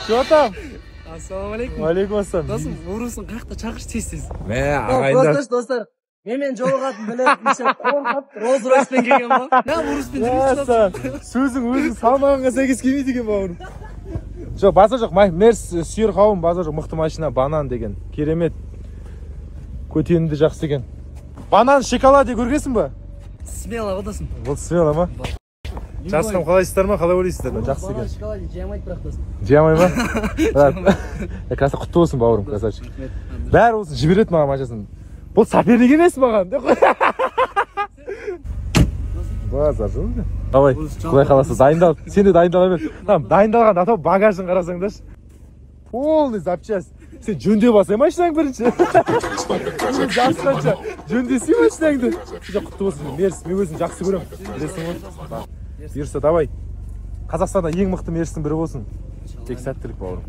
Что там? Ассалаумалейкум. Алейкум ассалам. Досым, урусың қақта чақыршы тез-тез. Ағайындар. Достар, менімен жолығатын біліп, қорқып, Rolls-Royce'пен келген ба? Не уруспен жүрмейсің? Сөзің өзің салмағанға сәйкес келмейді екен бауырым. Жоқ, базар жоқ. Мерс сүйер қауым базар жоқ. Мықты машина, банан деген. Керемет. Көтенімді жақсы екен. Банан, шоколад көргенсің ба? Смело, досым. Бұл смело ма? Жасқам қалайсыздар ма? Қалай ойлайсыздар ма? Жақсы екен. Шоколад жемайды бірақ досым. Жемай ма? Красавчик, құтты болсын бауырым, красавчик. Бәрі болсын, жібереді маған машинасын. Бұл соперник емес маған. Базар жоқ. Давай, құдай қаласа дайындал. Сен де дайындала бер. Там дайындалған атау багажын қарасаңдаршы. Полный запчасть. Сен жөндеп алсай машинаң бірінші. Жақсыранша жөндесей машинаңды. Құтты болсын. Мерс, мен өзім жақсы көремін. Білесің ғой? Бұйырса, давай. Қазақстанда ең мықты мерстің бірі болсын. Тек сәттілік бауырым.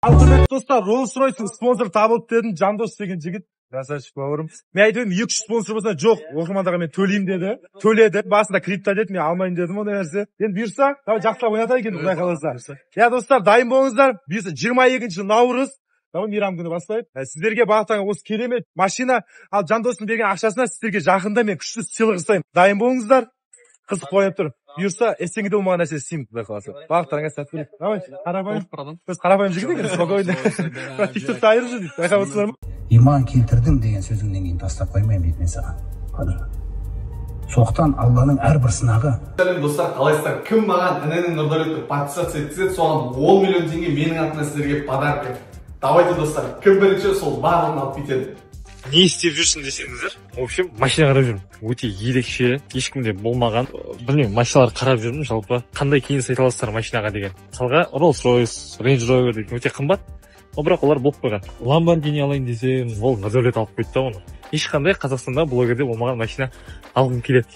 Алтынбек достар, Rolls-Royce'ың спонсор табылып дедім, Жандос деген жігіт. Красавчик бауырым. Мен айтып едім, 2-3 спонсор болса, жоқ, оқырмандарға мен төлеймін деді. Төледі. Басында крипто деді, мен алмайын дедім ондай нәрсе. Енді бұйырса, жақсылап ойната екен, құдай қаласа. Я достар, дайын болыңыздар. Бұйырса 22 наурыз, мейрам күні бастайық. Сіздерге бағыттаған осы керемет машина, ал Жандостың берген ақшасына сіздерге жақында мен күшті сыйлық жасаймын. Дайын болыңыздар. Қызық қойып тұр. Бұйырса, естеңде болмаған нәрсе істеймін, құдай қаласа. Бағыттарыңа сәттілік. Давай, қарапайым. Біз қарапайым жігіт екен, спокойно. TikTok'та айырып жүр дейді. Байқап ма? Иман келтірдің деген сөзіңнен кейін тастап қоймаймын дейді мен саған. Қадыр. Соқтан Алланың әрбір сынағы. Достар, қалайсыздар? Кім маған інінің Нұрдәулетті подписаться етсе, соған 10 миллион теңге менің атымнан сіздерге подарок. Давайте, достар, кім бірінші сол барлығын алып кетеді. Не істеп жүрсің десеңіздер, в общем, машина қарап жүрмін. Өте ерекше, ешкімде болмаған. Білмеймін, машиналар қарап жүрмін, жалпы қандай кеңес айта аласыздар машинаға деген. Мысалға, Rolls-Royce, Range Rover деген өте қымбат. Бірақ олар болып қойған. Lamborghini алайын десем, ол Нұрдәулет алып қойды да оны. Ешқандай Қазақстанда блогерде болмаған машина алғым келеді.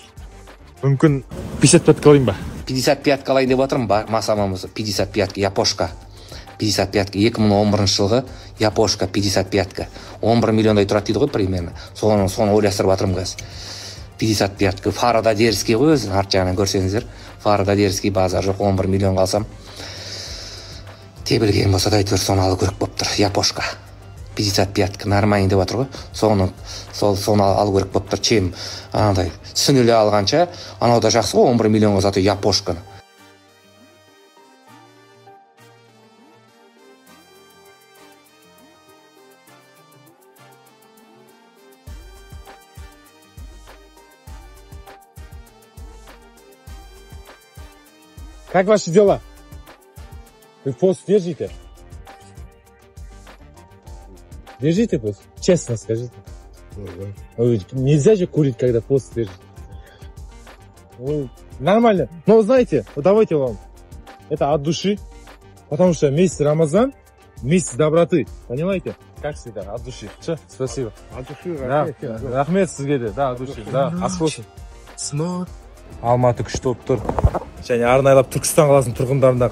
Мүмкін 55-ка алайын ба? 55-ка алайын деп отырмын, масамамыз 55-ка, Япошка. 55-ка, 2011 жылғы Япошка 55-ка. 11 миллиондай тұрады дейді ғой примерно. Соны ойластырып жатырмын қазір. 55-ка, фарада деріский ғой өзің, арт жағынан көрсеңіздер. Фарада деріский базар жоқ, 11 миллион қалсам. Тебілген болса да әйтеуір соны алу керек болып тұр. Япошка 55-ка нормально деп жатыр ғой. Соны алу керек болып тұр. Чем андай сүнілі алғанша, анау да жақсы ғой, 11 миллионға заты Япошканы. Как ваши дела? Вы пост держите? Держите пост? Честно скажите. Нельзя же курить, когда пост держите. Нормально. Но знаете, давайте вам. Это от души. Потому что месяц Рамазан, месяц доброты. Понимаете? Как всегда, от души. Все, спасибо. От души, рахмет сізге. Да, от души. Да, асқосын. Алматы күшті болып тұр. Және арнайлап Түркістан қаласының тұрғындарына